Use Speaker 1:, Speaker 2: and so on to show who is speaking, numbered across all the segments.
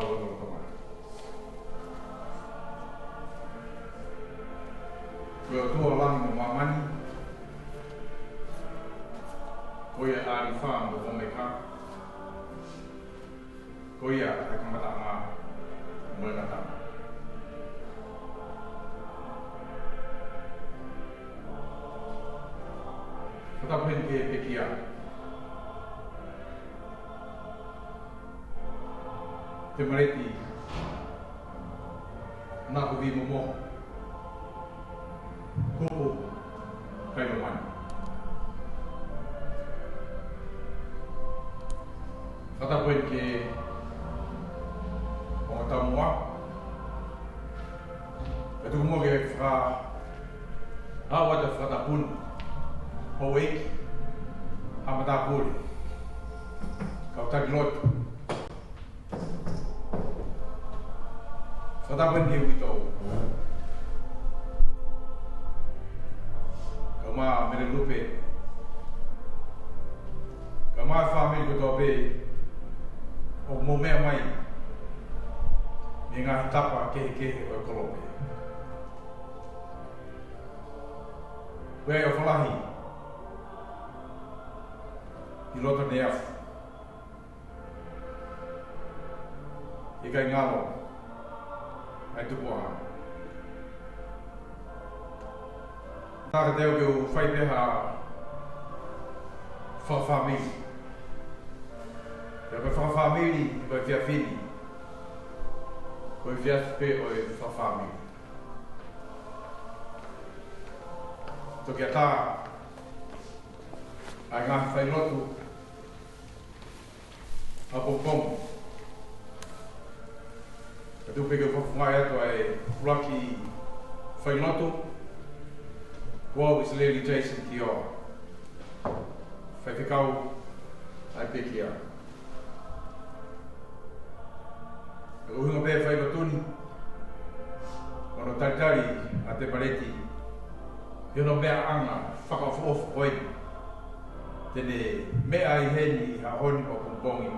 Speaker 1: lo tomate. Koe tua langi mo mamani. Koe ari wha mo omeka. Koe a kamata ngā mo e ngata. Whatapen ke pekia. Te mareti nā kuhi momo kupu kai no mani. Whatapen ke o ngata mua. E tuku mua ke awata whatapun o eiki hamata puri. Kau taki lotu. Whatapen ke wito. Ka maa mere lupe. Ka maa whamiri koto pe o mo mea mai. Me ngahi tapa kehe o kolope. Wea o whalahi. I lota ne afu. I kai ngalo. Ai tupu aha. Taka teo ke u whai peha whawhamiri. Pea koe whawhamiri, koe whiawhiri. Koe whiawhipe o e whawhamiri. Toki a tā, ai ngahi whai lotu, a popongo. Ka tupe ke whawhungai atu ai Rocky whai lotu, kua wis Larry Jason ki o. Whai whikau, ai peki a. Ka uhunga pēr whai batuni, ono taritari a te pareti, Yono mea anga whakawhofu koe. Tene mea I heni I hahoni o kumpongi.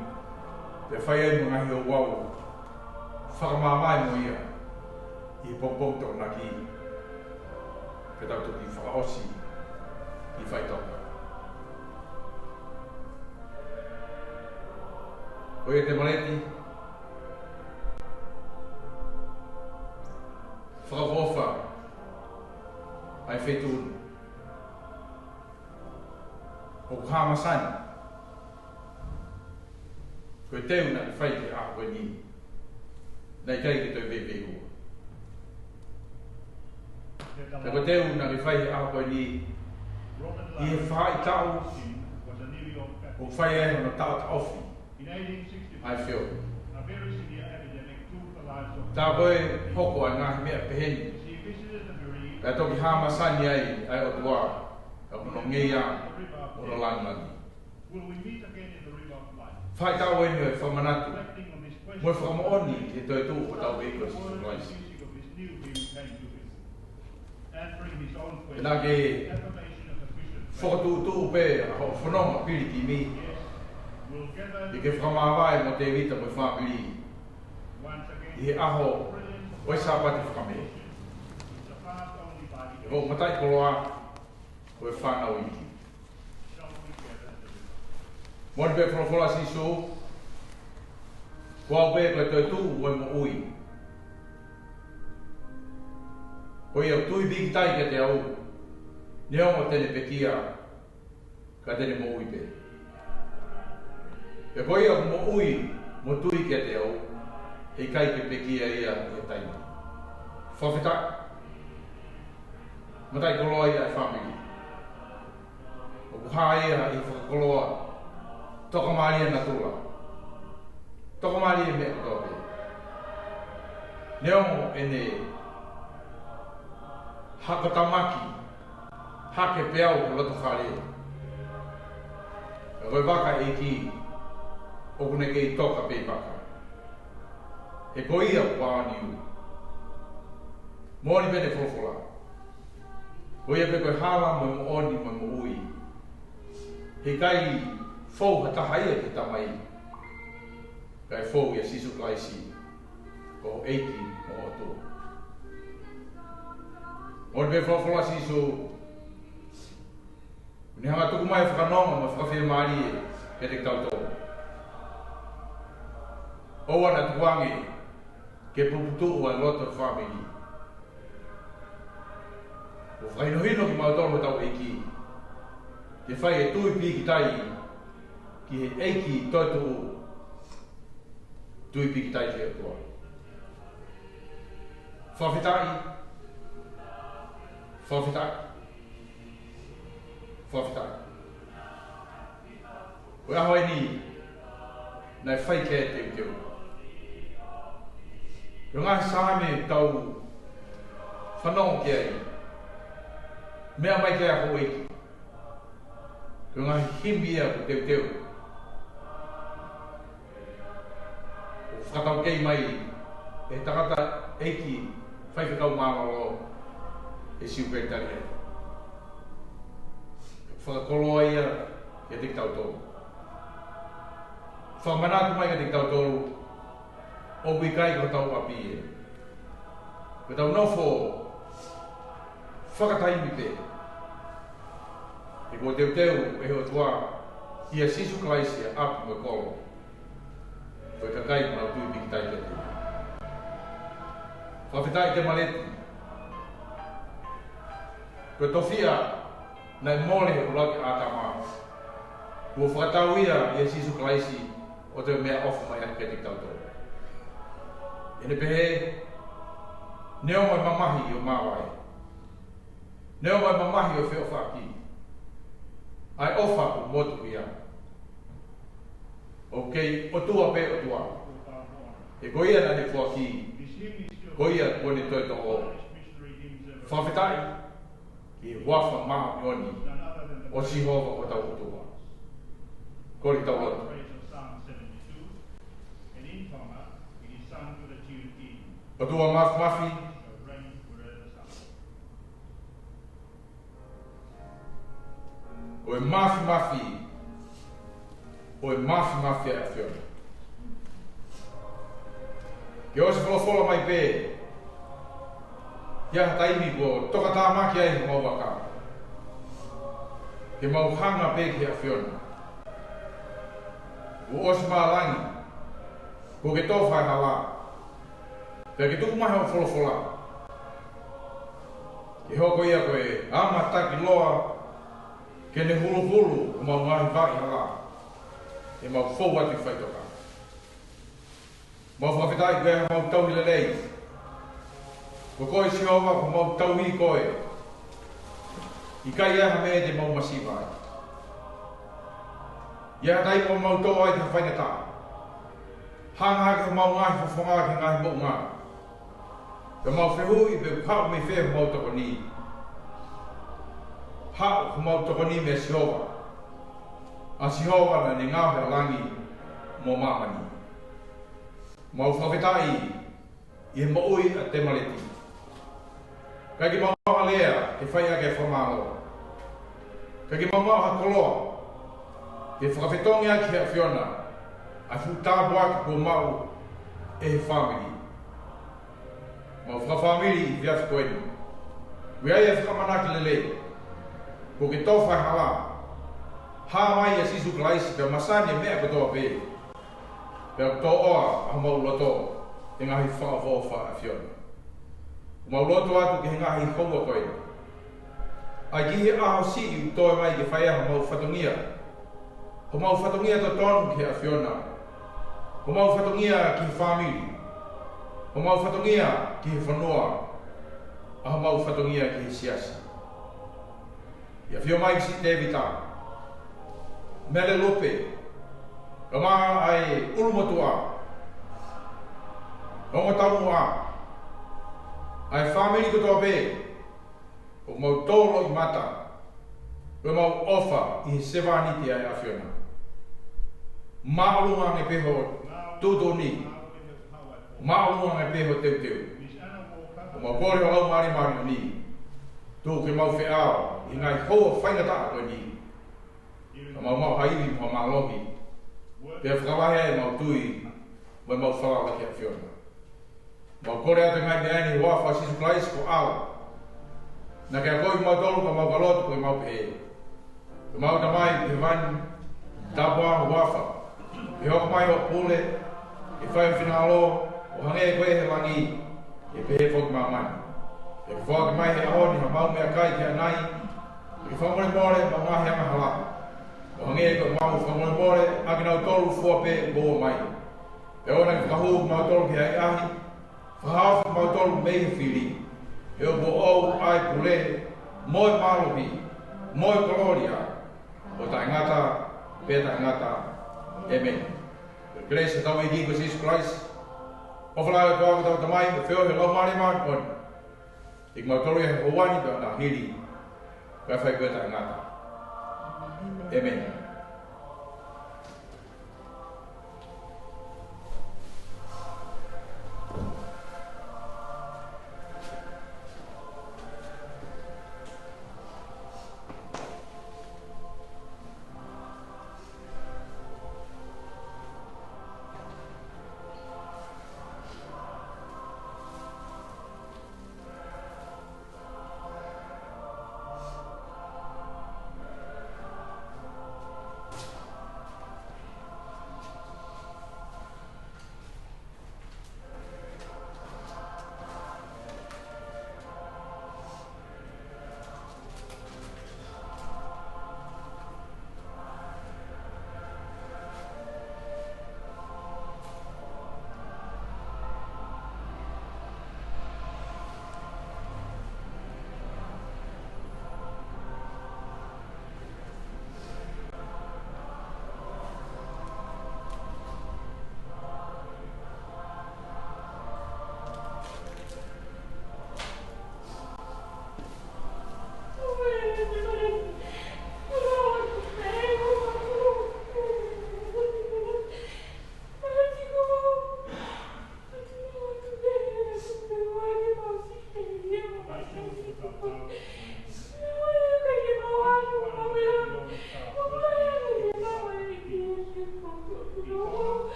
Speaker 1: Te whai ai mga hi o wau. Whakamamai mo ia. I pompong tō naki. Ke tau tuki whakaosi. I whai toka. Koe te mareti. Whakawhofa. Ai whetūnu. O kāmasani. Koe teu na I whai te a koe ni. Nei kai ke toi wewe hua. Te koe teu na I whai te a koe ni. I he whai tau. O whai e hono tau ta ofi. Ai whio. Tā koe hoko ai ngahi mea peheni. Ka toki hamasani ai o tua, ka kuno ngeia o no langangi. Whai tau enu e whamanatu, mo e whamaoni te toi tū o tau eikos o Christ. E nā ke whakatūtū pē a ho whanonga piri ki mi. I ke whamawai mo te vita mo e whamiri. I he aho o e sāpati whakamea. Ko matai koloa ko e whanau iki. Mori pe whanawhola si so, ko au pe koe toi tū o e mo ui. Ko i au tui bigi tai ke te au, ne ongo tene pekia, ka tene mo ui pe. E ko i au mo ui, mo tui ke te au, he kai ke pekia ia e taimi. Whawhetak. Matai koloa ia e whamiri. O kuha ia I whakakoloa, toka maria na tula. Toka maria mea kotope. Neongo e ne hakatamaki, hake peau ko loto whare. E koe waka e ki, o kune ke I toka pe waka. E ko ia wāni u. Mōni pene wholofola. Ko ia pe koe hawa mo mo oni mo mo ui. He kai fou hatahaia ke tamai. Kai fou ia sisu klaisi. ko eiki mo tu. O be fola si so ni hanga tu mai whakanonga ma whakawhia maari e te tautou. O wana tuangi ke puputu o a lot of family. O whainohino ki mautoro tau eiki. Te whai e tui pi ki tai ki he eiki toitu tui pi ki tai ki atua. Whawhitai. Whawhitai. Whawhitai. O ahoi ni nai whai ke te teo. Ko ngā sāme tau whanau ki ai. Mea mai ke a ho eiki. Ko ngā himbia ko teo teo. O whakatau kei mai e takata eiki whai whakau māmalo e siu kei tari e. Whakakoloa ia e te tautou. Whamanatu mai e te tautou o wikai ko tau api e. Ko tau nofo whakataimi pe. E ko teu teu e ho tua ia sisu klaisia apu me kolo. Ko e kakai mana tui piki tai te tu. Whawhitai te maleti. Ko tofia nai mole o laki ātama. Ko whakatau ia ia sisu klaisi o te mea ofu mai ake te tautou. E ne pehe, neo mai mamahi o mawai. Neo mai mamahi o whio whaki. Ai ofa o motu ia. Ok, o tua pe o tua. E ko ia nani whaki. Ko ia kone toi to o. Whawhitai. Ki wafa maha mioni. O sihova o tau o tua. Kori tau o tua. O tua mafi. O e mafi. O e mafi a whiona. Ke o se wholofola mai pē. Ia taimi ko toka tā maki ai mau waka. Ke mau hanga pē ki a whiona. O se maalangi. Ko ke tōwhai hala. Pea ke tuku mahi o wholofola. Ke hoko ia koe ama taki loa ke ne hulu o mau ngahi vai hala. E mau fou atu whaitoka. Mau whawhitai koe ha mau tau nila lei. Ko koe si hova ko mau tau hi koe. I kai aha me te mau masivai. Ia tai mo mau tō ai te whainata. Hanga ke mau ngahi whawhonga ke ngahi mau ngahi. Ka mau whehui pe pao me whea mau toko ni. Pao ko mau toko ni me Sihova. A Sihova na ne ngāwhe langi mō mamani. Mau whawhetai i he maui a te maleti. Kai ki mau maha lea ke whaia ke whamalo. Kai ki mau maha koloa. Ke whakawhetongi aki hea whiona. A whutapu aki ko mau e he whamiri. Mau whakawhamiri i whiawhi koeni. Wea ia whakamanaki lelei. Ko ke tōwhai hala. Hā mai a sisu klaisi pia masani e mea katoa pē. Pia tō oa a mau loto e ngahi whakawhawha a whiona. Mau loto atu ke he ngahi honga koeni. Ai ki he aho si i utoe mai ke whaiaha mau whatongia. Ko mau whatongia to tonu ke a whiona. Ko mau whatongia ki he whamiri. Ko mau whatongia ki he whanua. A mau whatongia ki he siasi. Ia whio mai si te evita. Mele lope. Ka maa ai ulumatua. Honga tamu a. Ai whamiri kotoa pē. Ko mau tōlo i mata. Ko mau ofa i he sewaniti ai a whiona. Maalunga nge peho tūtoni. Maalunga nge peho teu teu. Ko mau kore o au mari ni. Tū ke mau whiao. I ngai hoa whaingata koe ni. Ka mau haiwi mo malohi. Pea whakawahe e mau tui. Mai mau whawala ki a whiona. Ma kore ata ngai me ani wafa sisu Christ ko au. Na kia koi mau tolu ka mau kalotu ko mau pe. Ko mau tamai pe van tapua wafa. Pe hoko mai o pule. E whai finalo o hange koe he langi. E pe he whoki mamani. E ke whaka mai he ahoni ha mau mea kai kia nai. E ke whamore more ma ngahi anga hala. O hange ko mau whamore more ake nau tolu fua pe boa mai. Pe ona ki kahu mau tolu ki hai ahi. Whahawha mau tolu mehi whiri. E o bo au ai pule, moe malohi, moe koloria, o ta ingata, pe ta ingata. Amen. Grace tau i ki ko Jesus Christ. O whalai o tau tamai, me whio he lau mare maan kon. Ik mau tolu e hawani to na hiri. Ka whai pe ta ingata. Amen.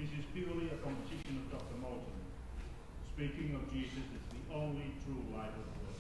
Speaker 2: This is purely a composition of Dr. Moulton. Speaking of Jesus as the only true light of the world.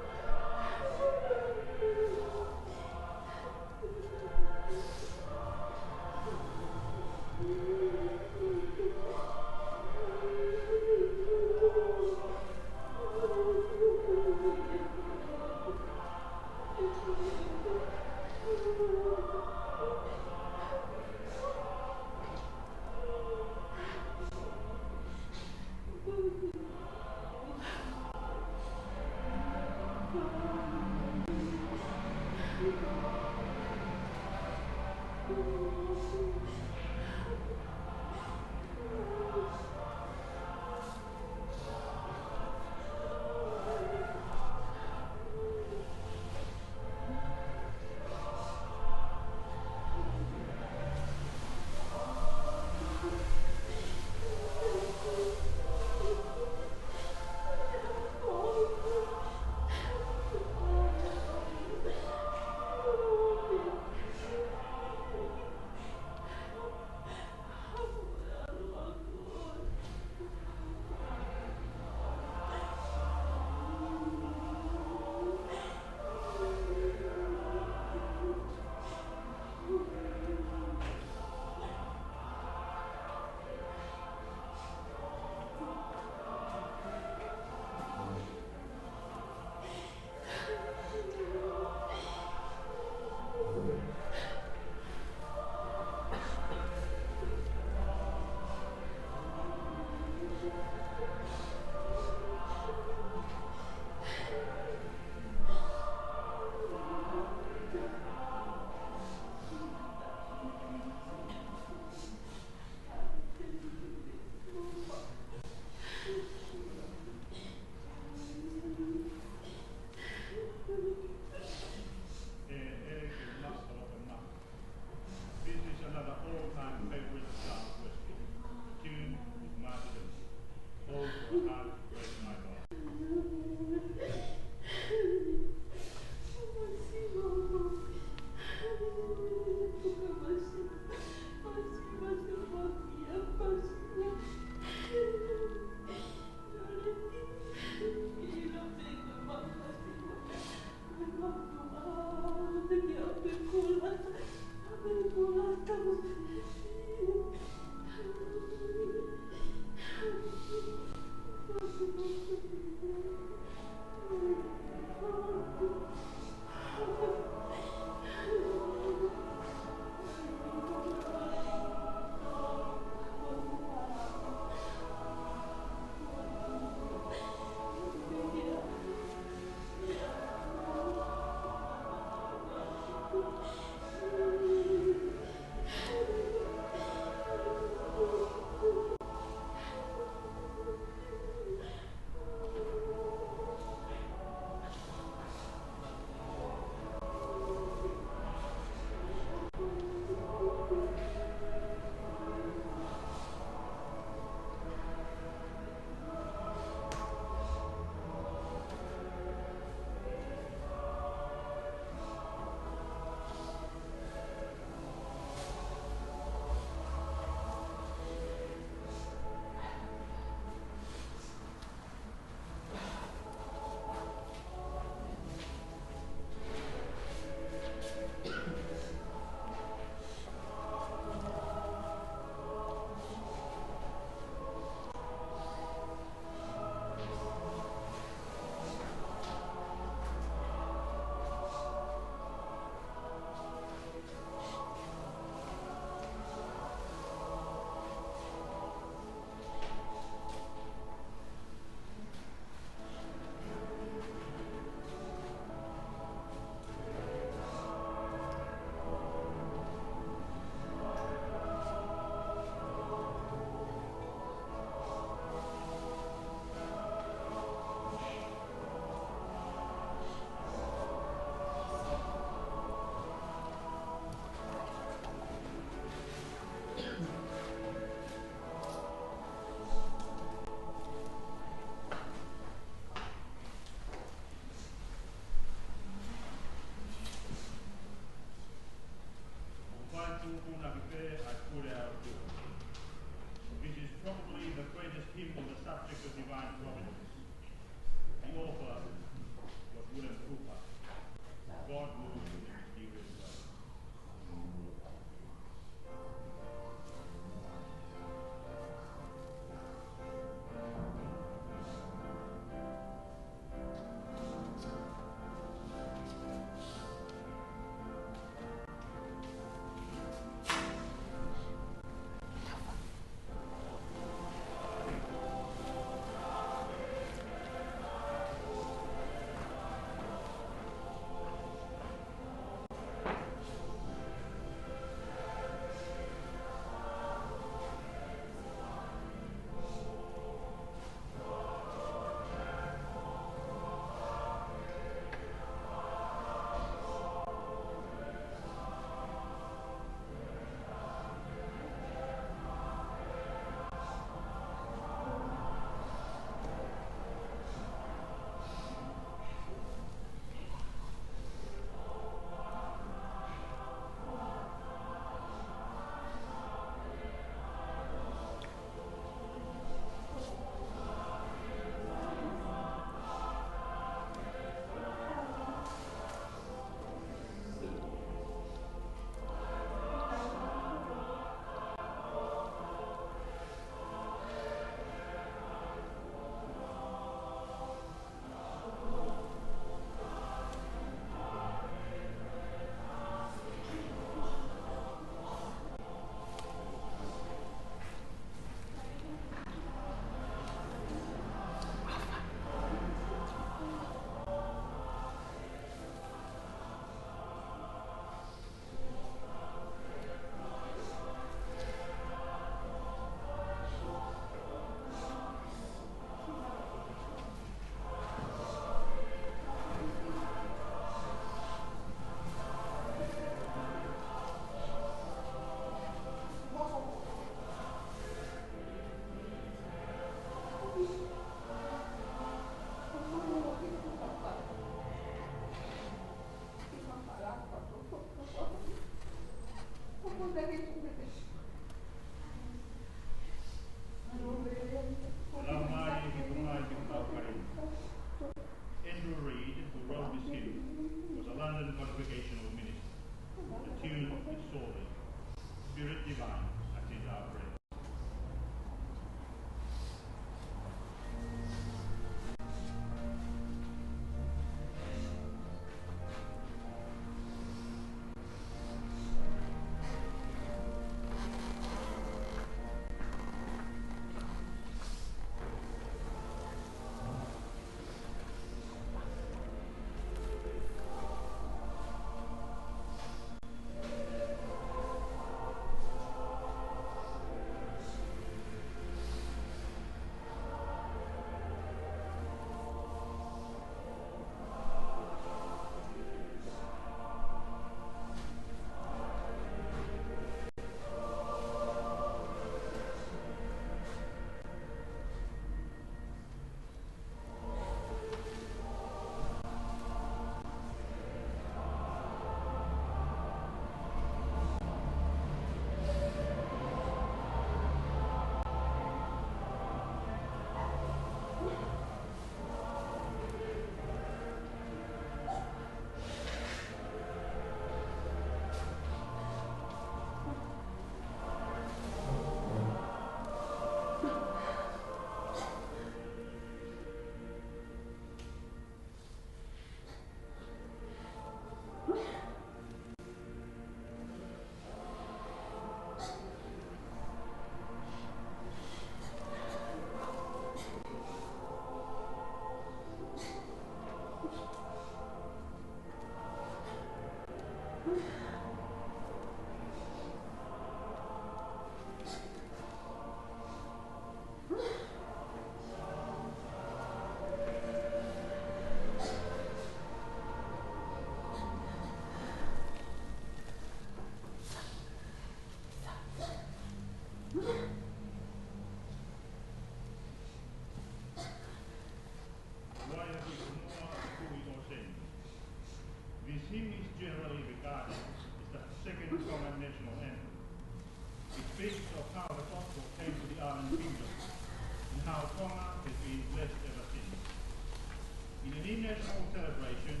Speaker 2: any national celebration,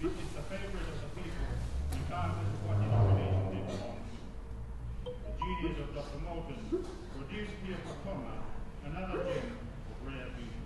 Speaker 2: this is the favourite of the people, regardless of what denomination they belong to. The genius of Dr. Moulton produced here for Tonga another gem of rare beauty.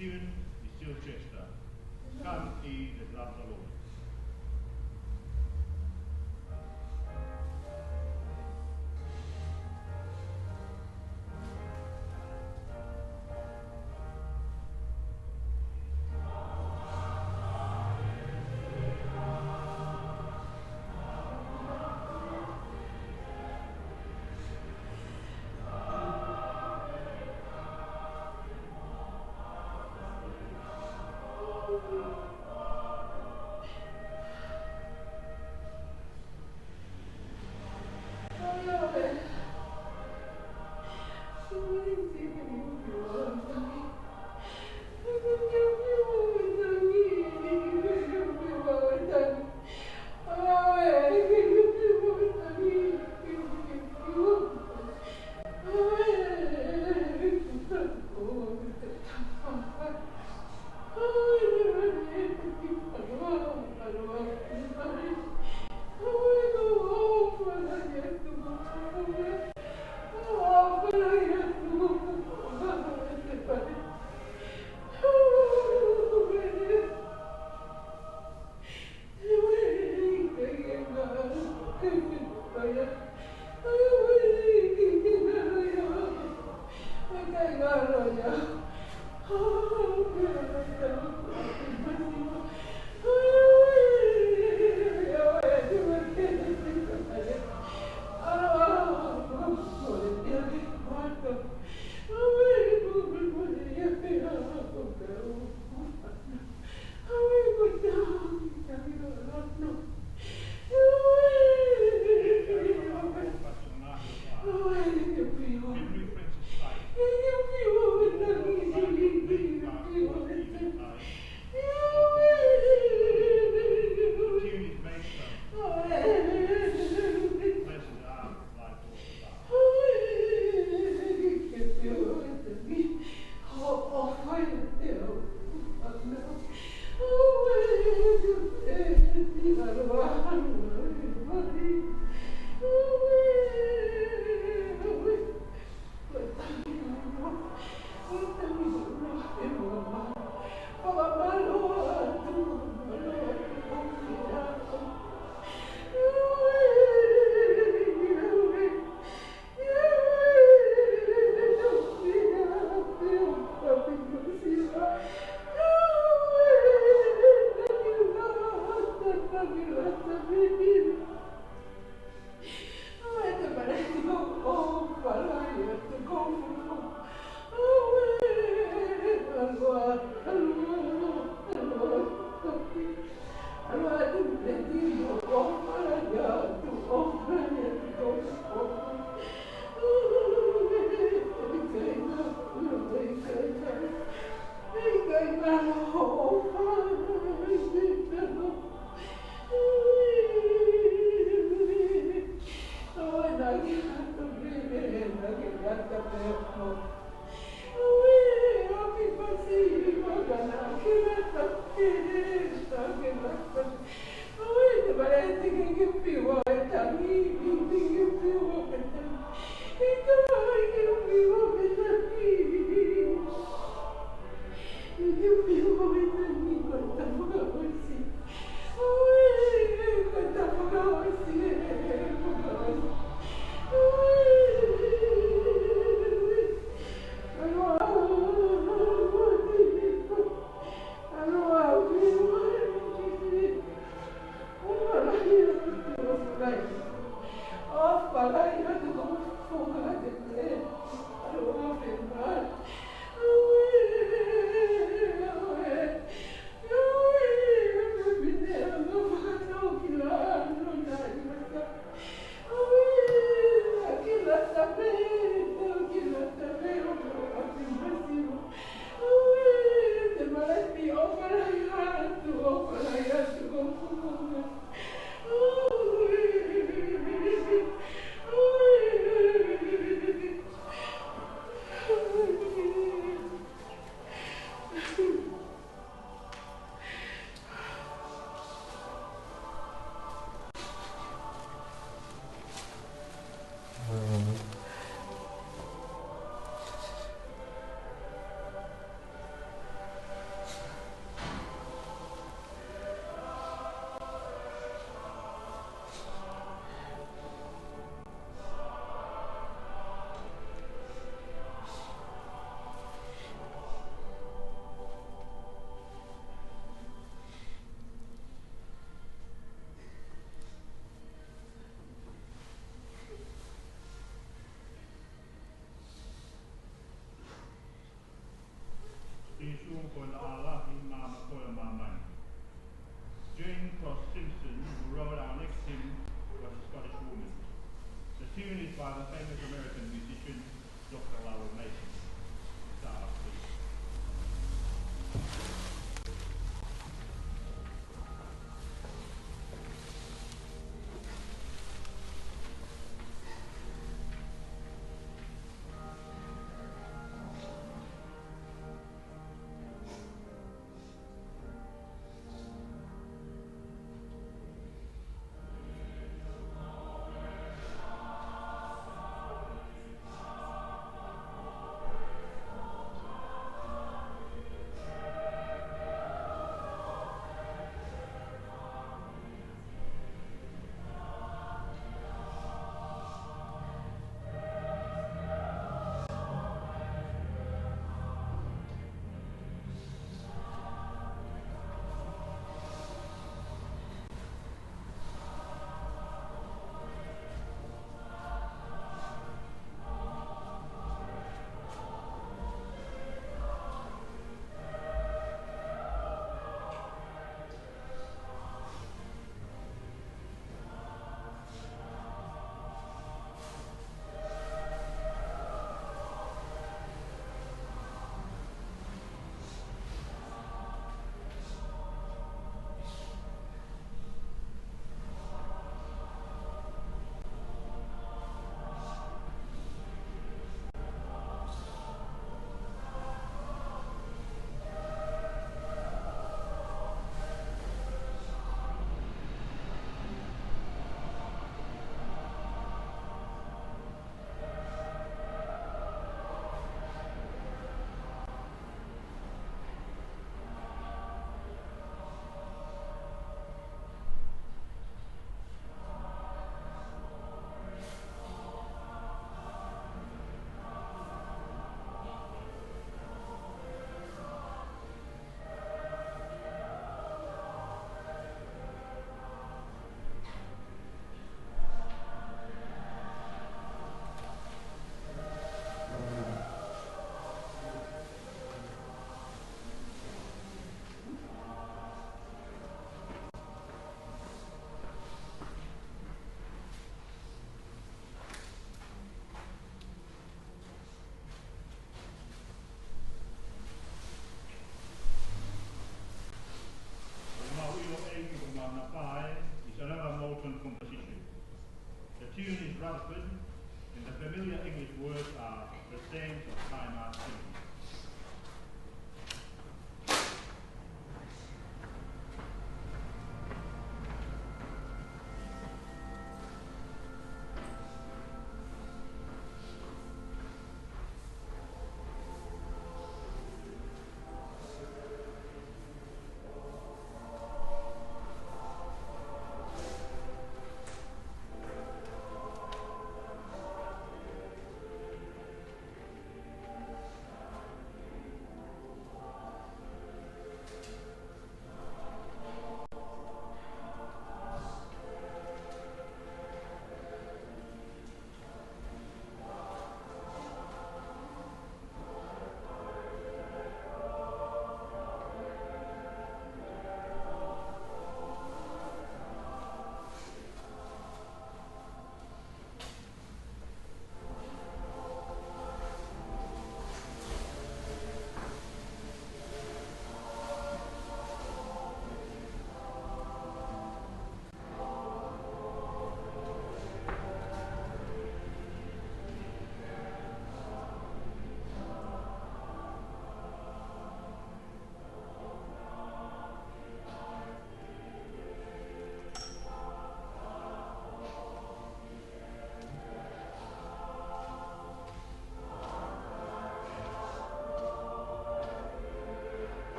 Speaker 2: tune is still Chester. Come ye that love the Lord.
Speaker 3: Oh,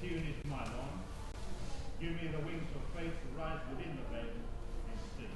Speaker 2: tune is my Lord. Give me the wings of faith to rise within the veil and see.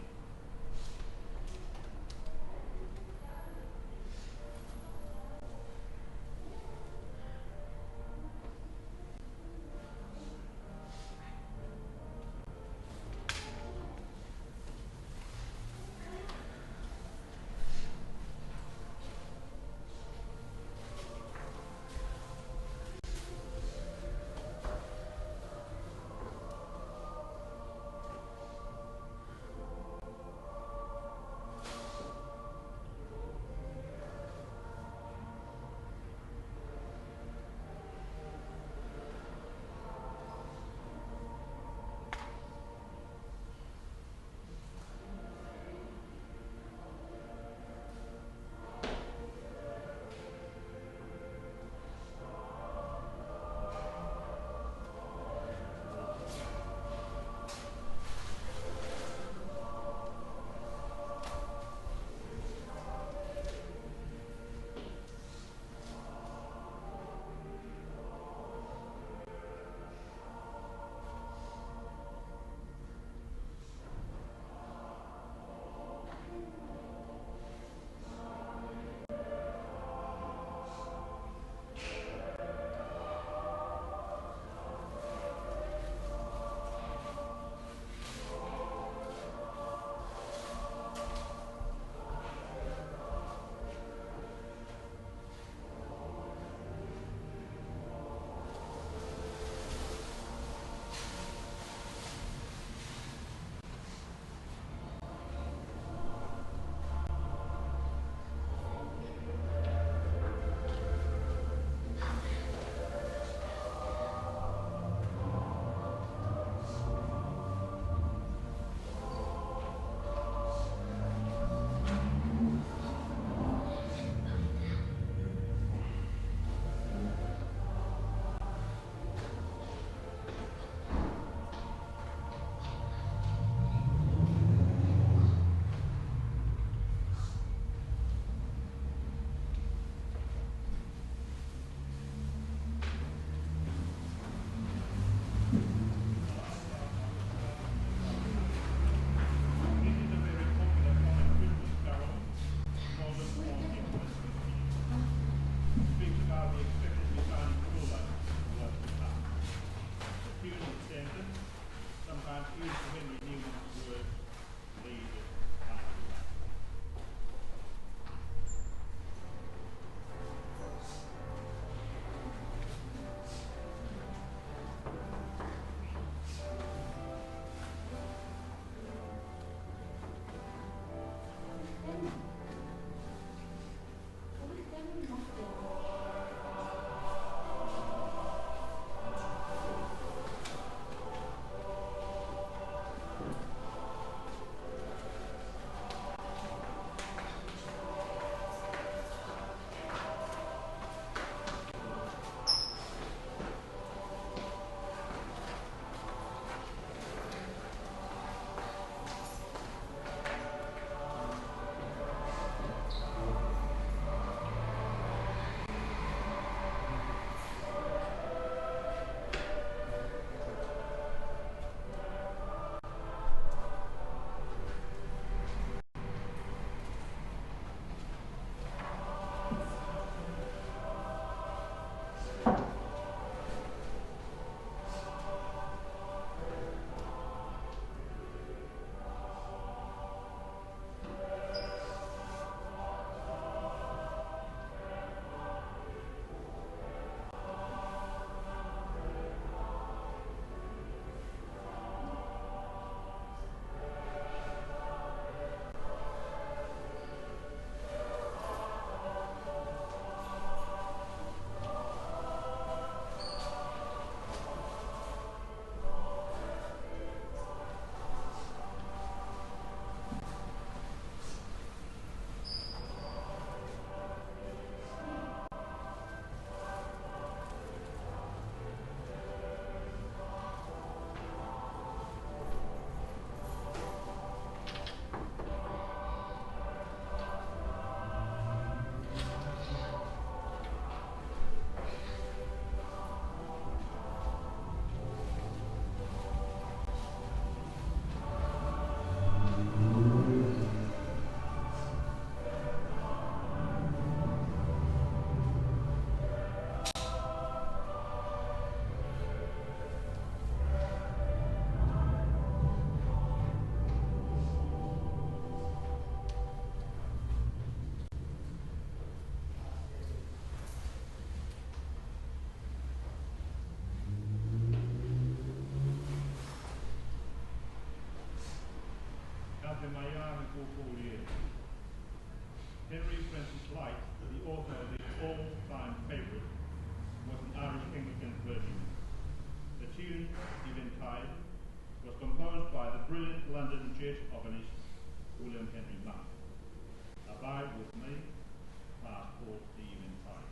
Speaker 2: te maiane kōkōria. Henry Francis Light, the author of the all-time favourite, was an Irish Anglican clergyman. The tune, Eventide, was composed by the brilliant London church organist William Henry Monk. Abide with me, part 4, the Eventide.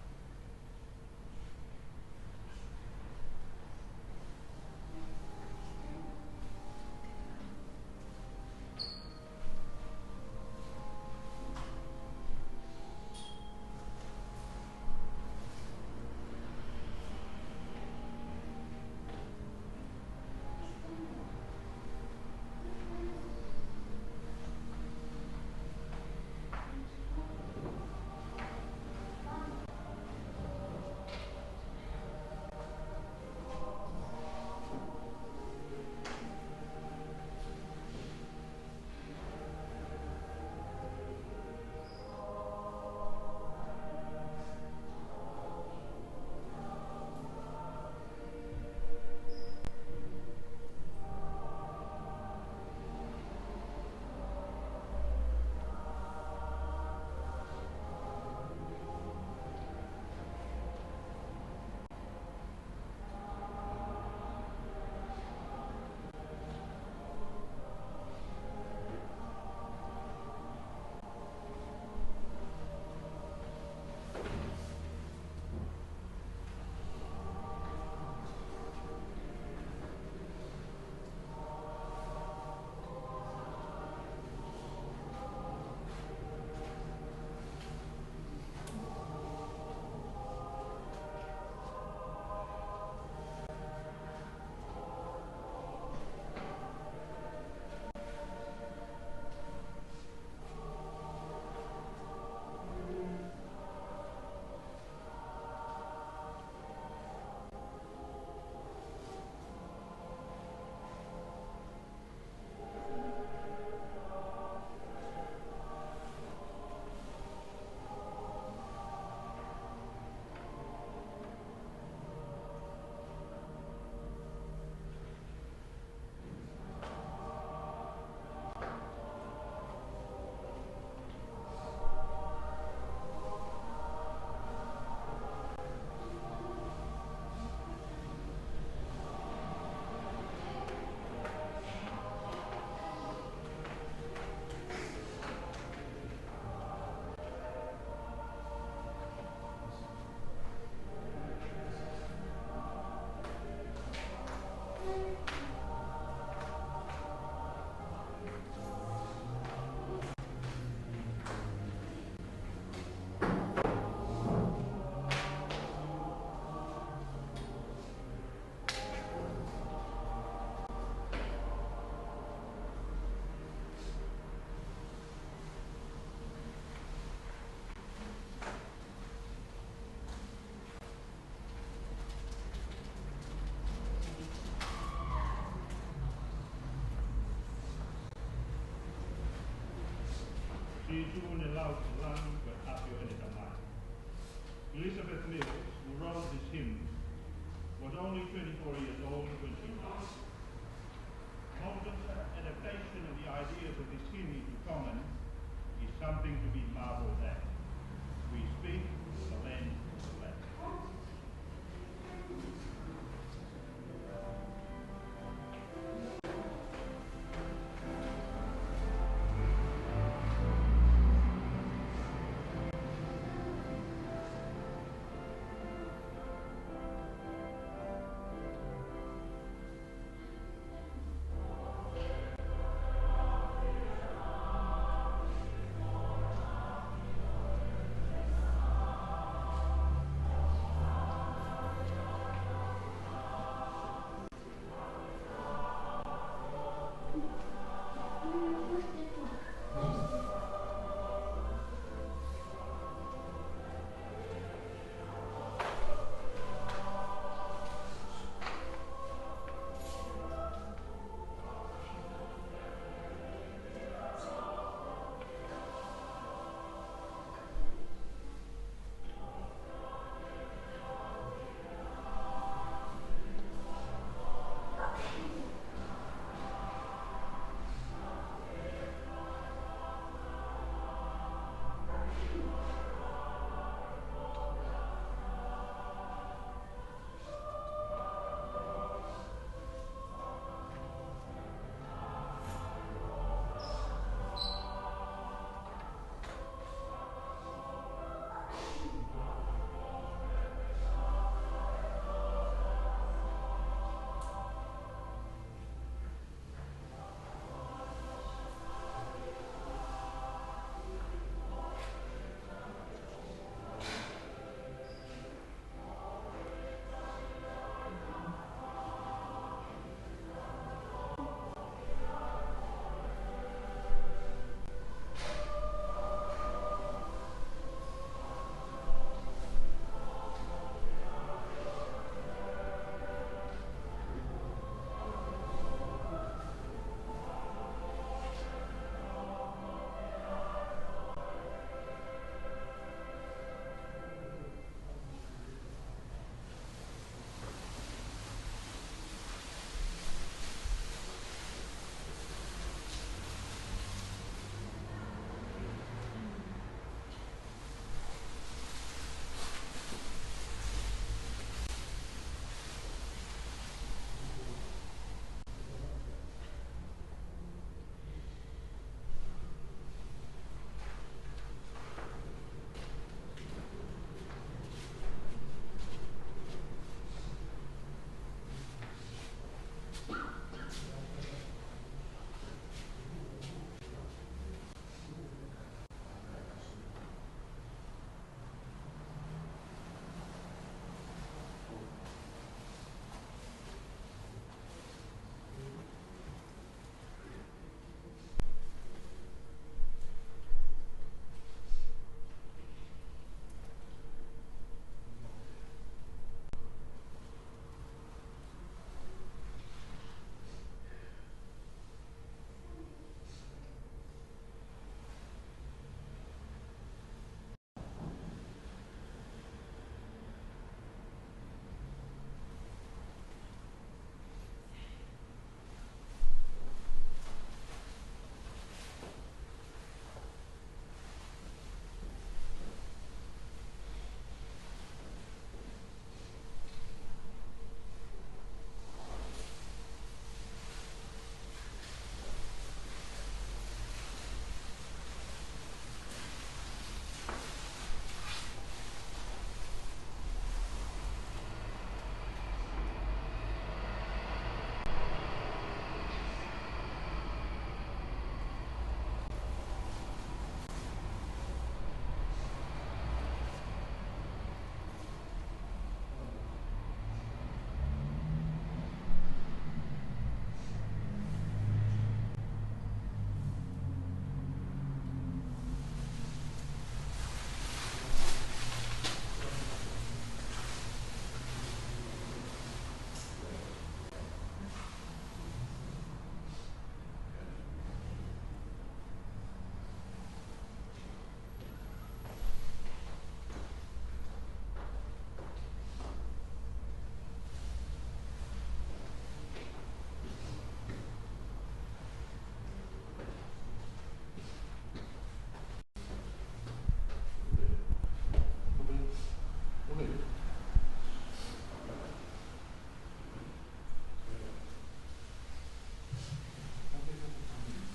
Speaker 2: Si giovane lauto l'anno per Appio e Tamai. Elizabeth Mills, who wrote this hymn, was only 24 years old when she died. Moulton's adaptation of the ideas of this hymn into common is something to be marveled at. We speak the land of the land.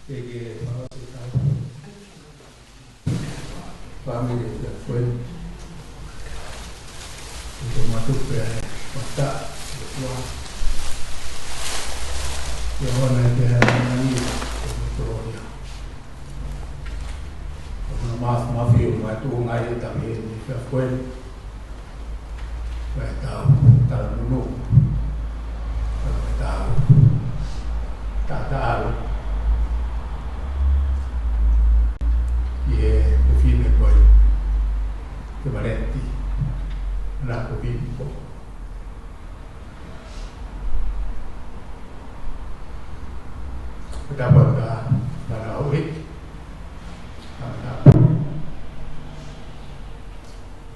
Speaker 3: che fammi da quello insomma tu per portare io non è che è una ma phiêu mà tu ngay tại vì phải quên phải tạo tạo nụ tạo tạo ye fine poi che Valenti la Covinco kita bangga pada awik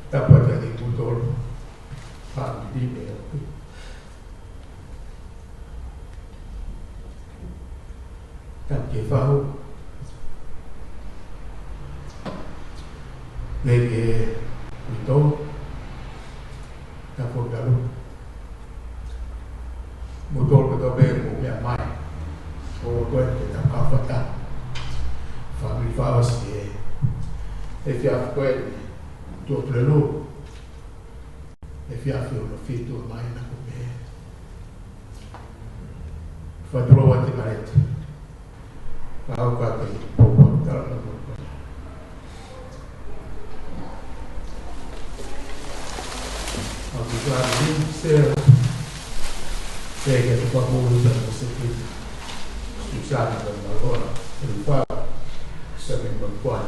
Speaker 3: dapat jadi betul pagi di BLP dan kefau lagi itu dapat dalu betul betul betul yang mai orang kita kafatan family faus ye efia kweli tuo plelu efia fio no fito mai na come fa trova ti marete fa qua che poco tal la poco a usare l'insera che fa molto da questo usare per lavoro per fare sapendo quale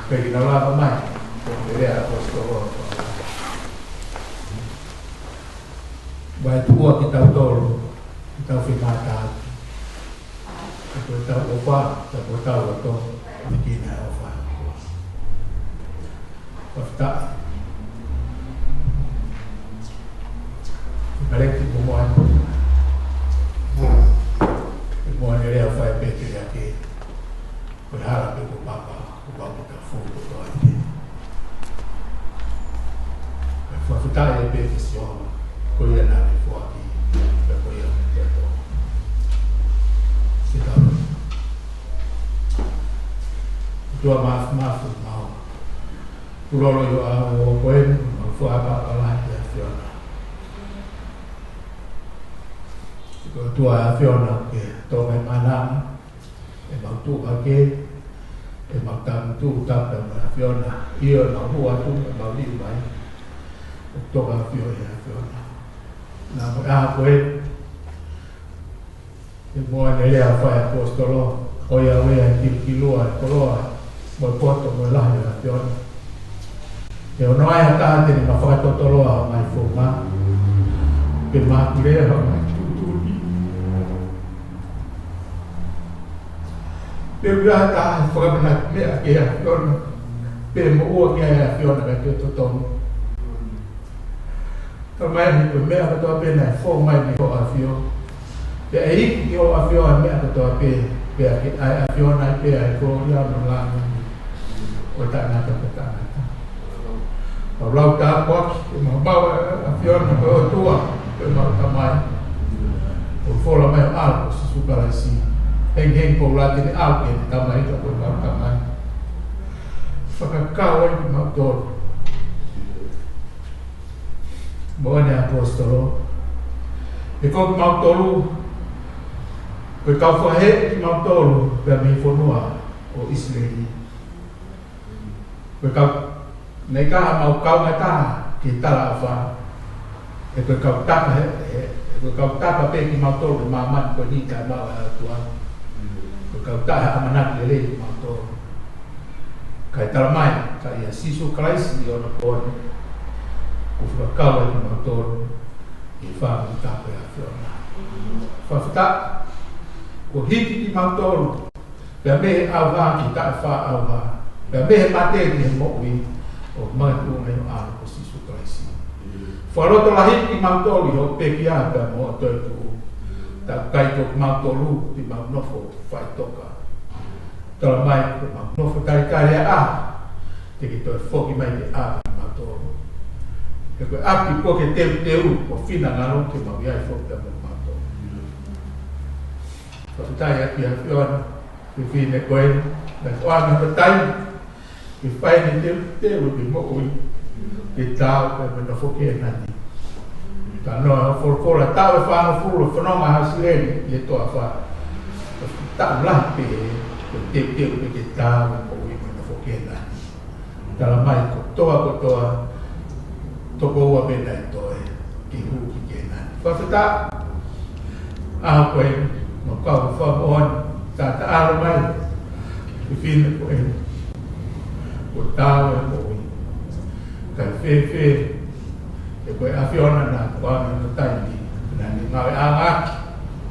Speaker 3: perché non lava mai vedere questo corpo vai tu a kita tolo kita filmata kita qua kita to begini apa fakta balik kemudian ele fai perché aqui berharap itu papa kita foto to aqui fa futare il perfezione poi andare fuori per poi metterlo si dà tua ma tu lo io ho poi non fu apa la fiona tua fiona che tome manam e tu anche e matam tu tap da fiona io no bua tu ma lì vai to ga fiona na ma poi e mo ne le fa apostolo o ya ve il kilo al colore mo porto mo la fiona e non hai tanti ma fa totolo mai forma per ma pure Bila tak pernah dia dia don pemo dia fiona ka tu tom tamai ni me ka to pe na fo mai ni ko afio ya ei yo afio me ka to pe ke ai afio na pe ai ko ya no la o ta na ta ta ta ko ma ba afio na ko tua pe ma tamai o fo la mai algo su para si heng poulati ni alke tamai to ko tamai fakakawan ni motor buone apostolo e ko motor pe ka fa he motor pe mi fonua o israeli pe ka neka mau ka mata kita la fa e pe ka ta he pe ka ta pe ki motor maman ko ni ka ma tuan kau tak amanat lele motor kai taramai kai sisu Christ di ona pon ku kau di motor i fa ta pe afona fa ku hiti di motor pe me ava kita fa ava pe me mate di mo wi o ma tu me a ku sisu Christ fa lo to la hiti motor di ho pe kia pe mo to tu tak kai ko motor di no fo fai toka tala mai ko no fo kai kai a te ki to fo ki mai a motor e koe api po ke teu o fina ngalo ke mau iai fo pe mo mato whakatai api a whiona ke whine koe na whanga patai ke whaine teu ke mo ui ke tau ke mena whoke e nani ka noa whorokora tau e whanga furu whanonga hasilene i e toa wha tau lahi pe ke teu ke tau e mo ui mena whoke e nani tala mai ko toa toko ua pena i toe ki hu ki kena. Whawhata aho koe no kau whamohon tata aro mai ki whina koe ko tau e koe kai whewhe e koe awhiona na koanga no taimi na ni ngawe aangaki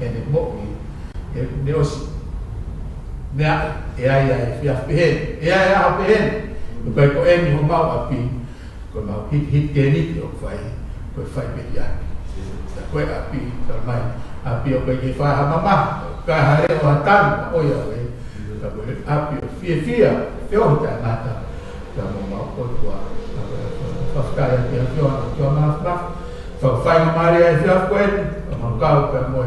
Speaker 3: e ne mo'i e ne osi nea e ai whia pehen e ai aho pehen e koe ko eni ho mau api ko mau hit teni o fai ko fai pe ya ta ko api ta mai api o ke fai ha mama ka hare o tan o ya we ta ko api o fia fio ta mata ta mo mau ko tua fa ka ya ke fio to ma fa fa fai ma mari e fia ko en ma ka ka mo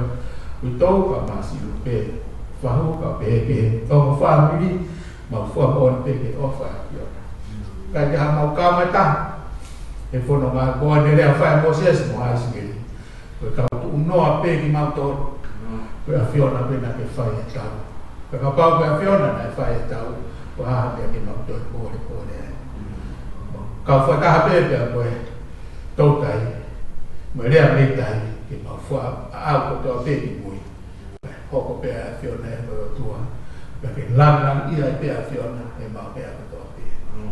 Speaker 3: u to ka ma si lu pe fa hu ka pe ke to fa mi ma fa on pe ke o fa yo ka ya mau ka ma ta e fono ma ko ne le fa mo ses mo ai singeli ko ka tu no a pe ki ma to ko a fiona pe na ke fa e ta ko ka pa ko a fiona na fa e ta ko ha pe ki ma to ko ne ka fa ta pe pe ko e to tai mo le a me tai ki ma fa a ko to pe ki mo ho ko pe a fiona e mo tua pe ke lan ia pe a fiona e ma pe a to pe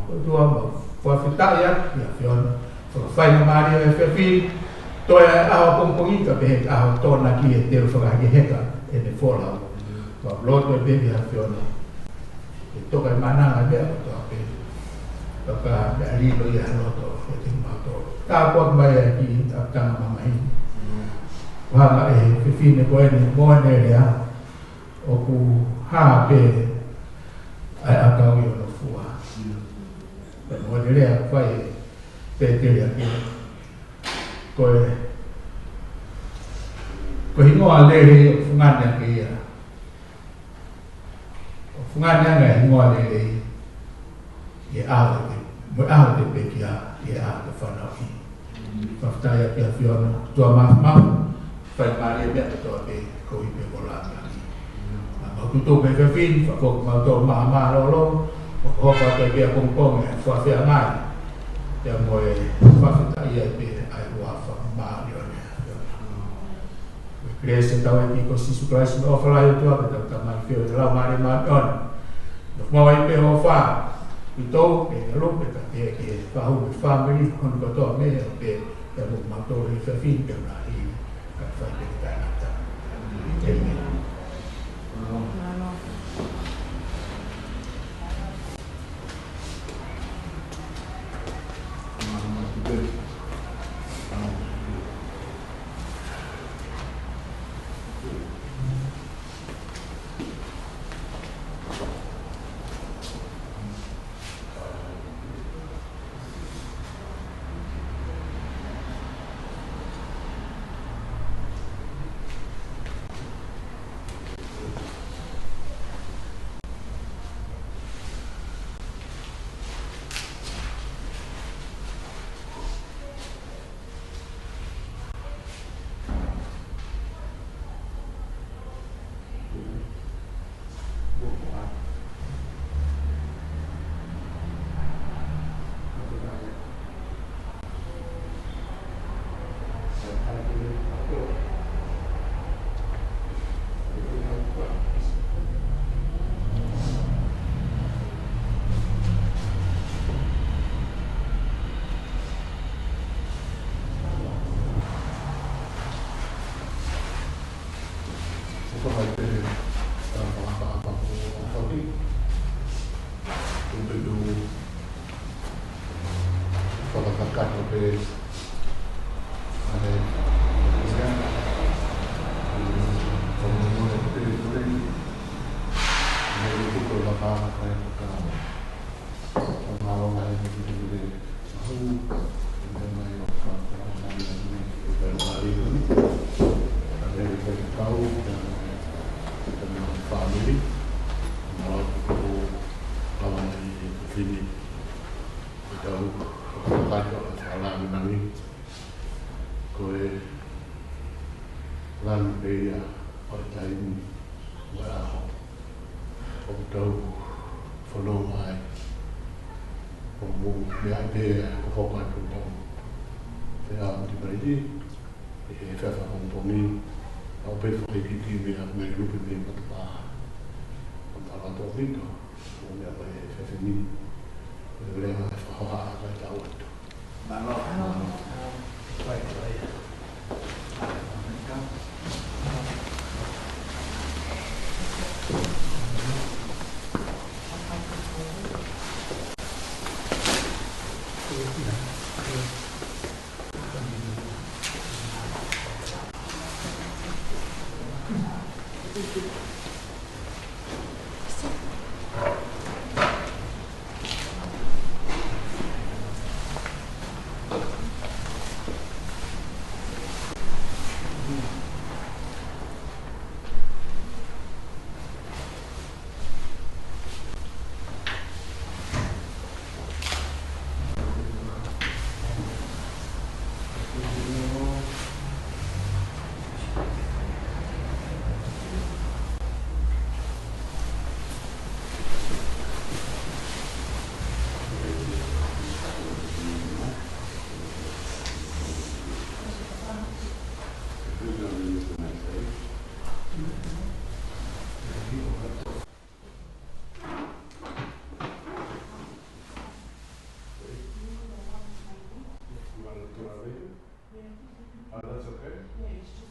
Speaker 3: ko tua mo fa fita ya fiona fai na mari e fefi to e a pompongi ka be a to na ki e te fa ga heka e ne fola to lo to be ya fiona e to ka mana ga be to pe to ka be ali lo ya no to e te ma to ta ko mai ki ta ta ma mai wa ga e fefi ne ko e mo ne ya o ku ha be ai a ka yo no fuwa pe mo ne le fai te aquí ko hingoa lere funganya ke ya funganya ngai hingoa lere ye ave mo ave pe kia ye ave fana ki fafta ya pia fiona to ma fa mari be to pe ko i pe bola ma tu to pe fin fa ko ma to ma lo ko fa pe ke pong fa fa ngai ya mo e whawhita ia pe ai wafa maari o nea. Krese tau e piko sisu klaisi me ofa lai o tua pe tau tamai whio e lau maari maari ona. Nok mawa i pe ho wha i tau e ngalu pe ka te ke whahu me whamiri honu katoa me o pe e mo matori i whawhin pe una i ka whai pe ka nata. Te me.
Speaker 4: ko ala nani ko e lan pe ya o tai ni wa o tau fono mai o mo me a pe ko ho ka ko tau te a di mai e fa fa un po mi o pe fo e ki me a me grupo me pa o ta la to vinto o me a pe fa fa ni le a fa ha ka ta o to
Speaker 3: Malo. Baik, baik.
Speaker 4: Oh, that's okay?
Speaker 5: Yeah, it's just